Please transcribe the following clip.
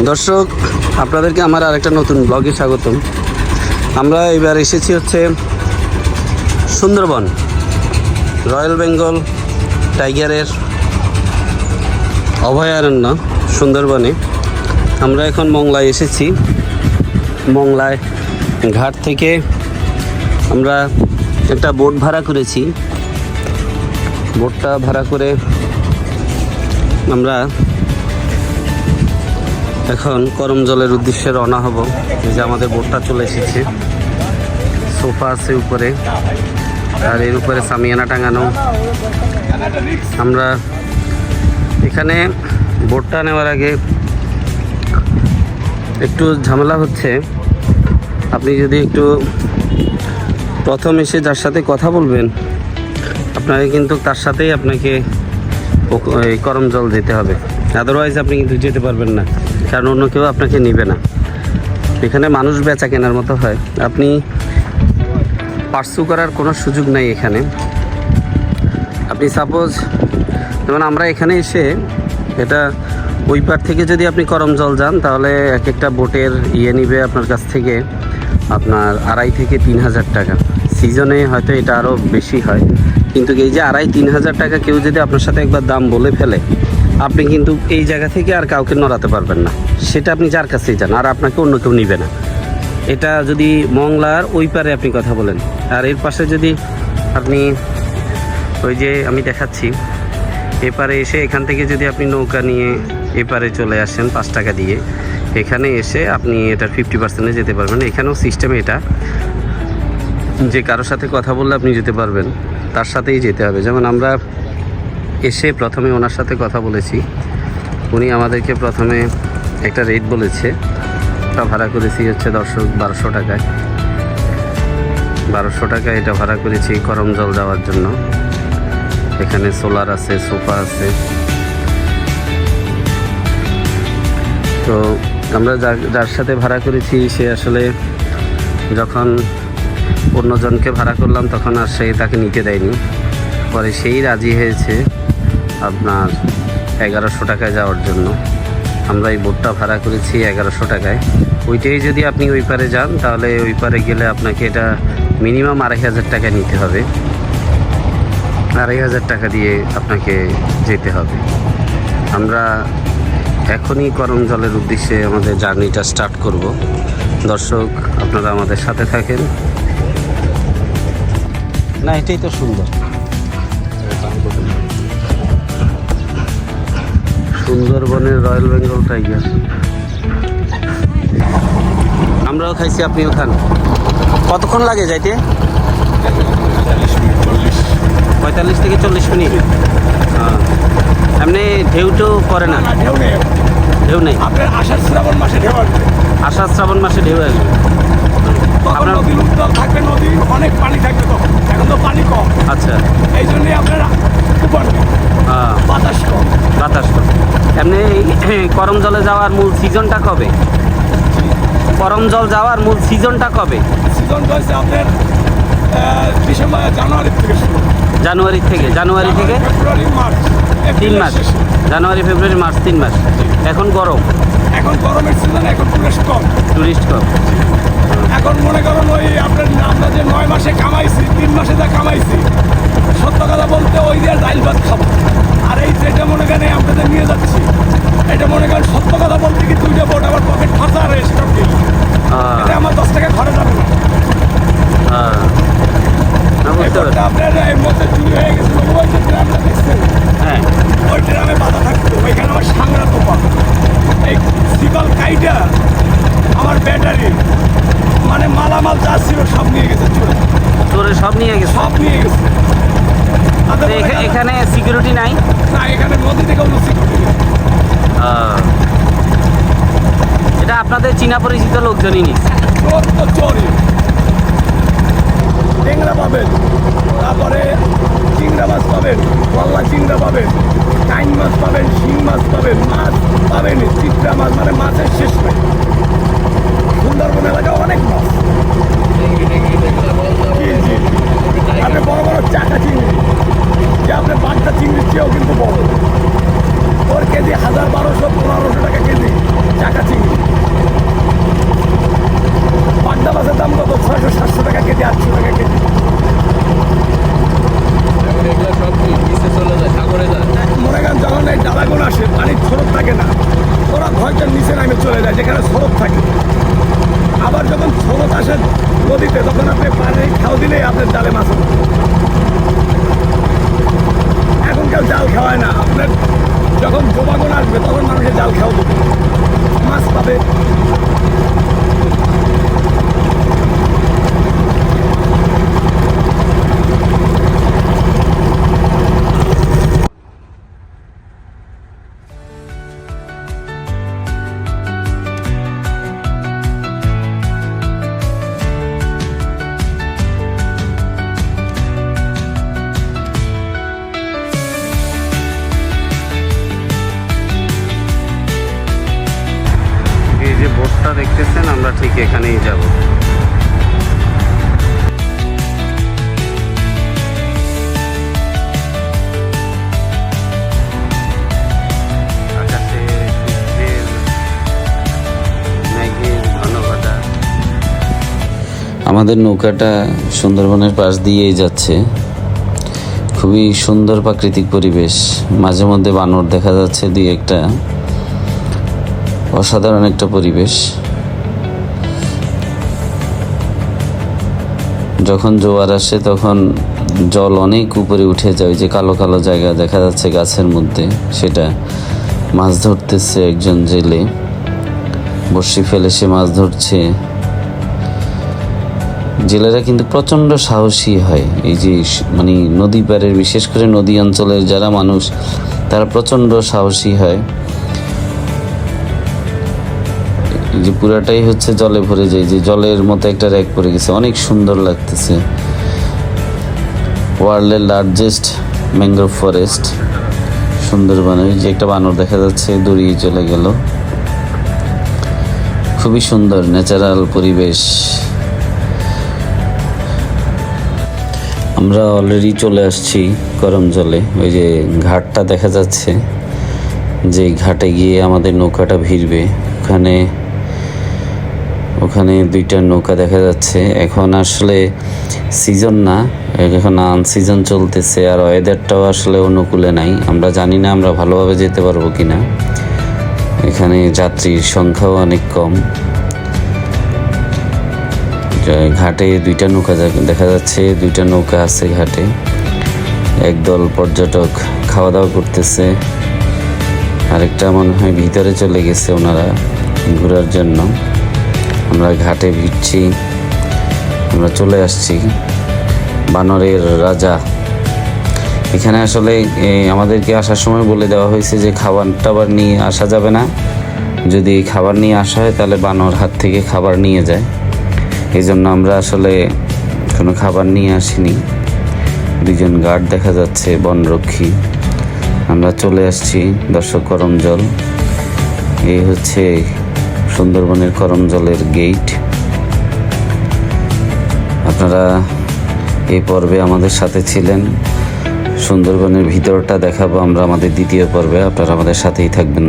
দর্শক, আপনাদেরকে আমার আরেকটা নতুন ব্লগে স্বাগতম। আমরা এবার এসেছি হচ্ছে সুন্দরবন, রয়্যাল বেঙ্গল টাইগারের অভয়ারণ্য সুন্দরবনে। আমরা এখন মংলায় এসেছি। মংলায় ঘাট থেকে আমরা একটা বোট ভাড়া করেছি। বোটটা ভাড়া করে আমরা এখন করমজলের উদ্দেশ্যে রওনা হব। এই যে আমাদের বোটটা চলে এসেছে, সোফা আছে উপরে, আর এর উপরে সামিয়ানা টাঙানো। আমরা এখানে বোটটা নেওয়ার আগে একটু ঝামেলা হচ্ছে। আপনি যদি একটু প্রথম এসে যার সাথে কথা বলবেন, আপনাকে কিন্তু তার সাথেই আপনাকে এই করমজল যেতে হবে, আদারওয়াইজ আপনি কিন্তু যেতে পারবেন না, কারণ অন্য কেউ আপনাকে নেবে না। এখানে মানুষ বেচা কেনার মতো হয়, আপনি পার্সু করার কোনো সুযোগ নাই এখানে। আপনি সাপোজ যেমন আমরা এখানে এসে এটা ওই পার থেকে যদি আপনি করমজল যান, তাহলে এক একটা বোটের নিবে আপনার কাছ থেকে আপনার 2,500 থেকে 3,000 টাকা। সিজনে হয়তো এটা আরও বেশি হয়, কিন্তু এই যে 2,500-3,000 টাকা কেউ যদি আপনার সাথে একবার দাম বলে ফেলে, আপনি কিন্তু এই জায়গা থেকে আর কাউকে নড়াতে পারবেন না। সেটা আপনি যার কাছেই যান, আর আপনাকে অন্য কেউ নিবে না। এটা যদি মংলার ওই পারে আপনি কথা বলেন, আর এর পাশে যদি আপনি ওই যে আমি দেখাচ্ছি এপারে এসে এখান থেকে যদি আপনি নৌকা নিয়ে এপারে চলে আসেন 5 টাকা দিয়ে, এখানে এসে আপনি এটার 50%-এ যেতে পারবেন। এখানেও সিস্টেম এটা যে কারোর সাথে কথা বললে আপনি যেতে পারবেন, তার সাথেই যেতে হবে। যেমন আমরা এসে প্রথমে ওনার সাথে কথা বলেছি, উনি আমাদেরকে প্রথমে একটা রেট বলেছে। তা ভাড়া করেছি হচ্ছে দর্শক 1200 টাকায়। 1200 টাকায় এটা ভাড়া করেছি করমজল যাওয়ার জন্য। এখানে সোলার আছে, সোফা আছে। তো আমরা যার সাথে ভাড়া করেছি সে আসলে যখন অন্যজনকে ভাড়া করলাম তখন আর সে তাকে নিতে দেয়নি, পরে সেই রাজি হয়েছে আপনার 1100 টাকায় যাওয়ার জন্য। আমরা এই বোটটা ভাড়া করেছি 1100 টাকায়। ওইটাই যদি আপনি ওই পারে যান, তাহলে ওই পারে গেলে আপনাকে এটা মিনিমাম 2,500 টাকা নিতে হবে। 2,500 টাকা দিয়ে আপনাকে যেতে হবে। আমরা এখনই করমজলের উদ্দেশ্যে আমাদের জার্নিটা স্টার্ট করব। দর্শক, আপনারা আমাদের সাথে থাকেন। না, এটাই তো সুন্দর, সুন্দরবনের রয়্যাল বেঙ্গল টাইগার। আমরাও খাইছি, আপনিও খান। কতক্ষণ লাগে যাইতে? 45 থেকে 40 মিনিট। এমনি ঢেউ টেউ করে না? ঢেউ নেই। আপনার আষাঢ় শ্রাবণ মাসে ঢেউ আসবে। আষাঢ় শ্রাবণ মাসে ঢেউ আসবে। আপনার নদী উত্তাল থাকবে, নদী অনেক পানি থাকবে তখন। এখন তো পানি কম। আচ্ছা, এই জন্যই আপনারা উপর বাতাস কম। বাতাস কম। এমনি করমজলে যাওয়ার মূল সিজনটা কবে? করমজল যাওয়ার মূল সিজনটা কবে? সিজন হচ্ছে আপনার ডিসেম্বর জানুয়ারি থেকে শুরু। জানুয়ারি থেকে ফেব্রুয়ারি মার্চ, 3 মাস। জানুয়ারি ফেব্রুয়ারি মার্চ 3 মাস। এখন গরম, এখন গরমের সিজন, এখন টুরিস্ট কম। এখন মনে করেন ওই আপনার আমরা যে 9 মাসে কামাইছি, 3 মাসে যা কামাইছি, সত্য কথা বলতে ওই দিয়ে ডাইল ভাত খাবো। আর এই যেটা মনে করেন আপনাদের নিয়ে যাচ্ছি, এটা মনে করেন সত্য কথা বলতে কি 2টা বোট আমার পকেট ফাঁসা আর স্টক দিই, এটা আমার 10 টাকা ঘরে যাবে না। আপনার এই মধ্যে চুরি হয়ে গেছিল, ওই যে ড্রামটা দেখছেন, হ্যাঁ, ওই ড্রামে বাধা থাকতো। ওইখানে আমার সাংরা তোপা, এই সিপাল কাইটা আমার ব্যাটারি মানে মালামাল যা ছিল সব নিয়ে গেছে চোরে। সব নিয়ে গেছে। এখানে সিকিউরিটি নাই? না, এখানে নদী থেকে কোনো সিকিউরিটি নেই। এটা আপনাদের চীনা পরিচিত লোকজনই নিচ্ছে। চোরি টেংরা পাবেন, তারপরে চিংড়া মাছ পাবেন, গলদা চিংড়া পাবেন, টাইন মাছ পাবেন, শিং মাছ পাবেন, মাছ পাবেন, চিত্রা মাছ, মানে মাছের শেষ নেই। সুন্দরবন এলাকা অনেক মাছ। জি, আপনি বড় বড় চাকা চিংড়ি, যে আপনার বাচ্চা চিংড়ির চেয়েও কিন্তু বড়। ওর কেজি 1,000, 1,200, 1,500 টাকা কেজি চাকা চিংড়ি। ওরা ভয়টার নিচে নামে চলে যায় যেখানে স্রোত থাকে। আবার যখন স্রোত আসে নদীতে তখন আপনি পানি খাও দিলেই আপনার জালে মাছ হবে। এখন কেউ জাল খাওয়ায় না, আপনার যখন জোবাগন আসবে তখন মানুষের জাল খাওয়া দেবে, মাছ পাবে। এই যে বোটটা দেখতেছেন, আমরা ঠিক এখানেই যাব। আকাশে সূর্যের মেঘের ঘন ঘটা। আমাদের নৌকাটা সুন্দরবনের পাশ দিয়েই যাচ্ছে। খুবই সুন্দর প্রাকৃতিক পরিবেশ, মাঝে মধ্যে বানর দেখা যাচ্ছে দুই একটা। অসাধারণ একটা পরিবেশ। যখন জোয়ার আসে তখন জল অনেক উপরে উঠে যায়, যে কালো কালো জায়গা দেখা যাচ্ছে গাছের মধ্যে, সেটা মাছ ধরতেছে একজন জেলে, বড়শি ফেলে সে মাছ ধরছে। জেলেরা কিন্তু প্রচণ্ড সাহসী হয়। এই যে মানে নদী পাড়ের, বিশেষ করে নদী অঞ্চলের যারা মানুষ, তারা প্রচণ্ড সাহসী হয়। যে পুরাটাই হচ্ছে জলে ভরে যায়, যে জলের মতো একটা র্যাক পড়ে গেছে, অনেক সুন্দর লাগতেছে। ওয়ার্ল্ডের লার্জেস্ট ম্যানগ্রোভ ফরেস্ট সুন্দরবনে। যে একটা বানর দেখা যাচ্ছে দড়িয়ে চলে গেল। খুবই সুন্দর ন্যাচারাল পরিবেশ। আমরা অলরেডি চলে আসছি করমজলে। ওই যে ঘাটটা দেখা যাচ্ছে, যে ঘাটে গিয়ে আমাদের নৌকাটা ভিড়বে। ওখানে দুইটা নৌকা দেখা যাচ্ছে। এখন আসলে সিজন না, এখন আনসিজন চলতেছে, আর ওয়েদারটাও আসলে অনুকূলে নাই। আমরা জানি না আমরা ভালোভাবে যেতে পারবো কিনা। এখানে যাত্রীর সংখ্যাও অনেক কম। ঘাটে দুইটা নৌকা দেখা যাচ্ছে, দুইটা নৌকা আছে ঘাটে। একদল পর্যটক খাওয়া দাওয়া করতেছে, আরেকটা মনে হয় ভিতরে চলে গেছে ওনারা ঘোরার জন্য। আমরা ঘাটে ভিড়ছি, আমরা চলে আসছি বানরের রাজা। এখানে আসলে আমাদেরকে আসার সময় বলে দেওয়া হয়েছে যে খাবার টাবার নিয়ে আসা যাবে না। যদি খাবার নিয়ে আসা হয় তাহলে বানর হাত থেকে খাবার নিয়ে যায়। এই জন্য আমরা আসলে কোনো খাবার নিয়ে আসিনি। দুজন গার্ড দেখা যাচ্ছে, বনরক্ষী। আমরা চলে আসছি দর্শক করমজল। এই হচ্ছে সুন্দরবনের করমজলের গেট। আপনারা এই পর্বে আমাদের সাথে ছিলেন। সুন্দরবনের ভিতরটা দেখাবো আমরা আমাদের দ্বিতীয় পর্বে। আপনারা আমাদের সাথেই থাকবেন।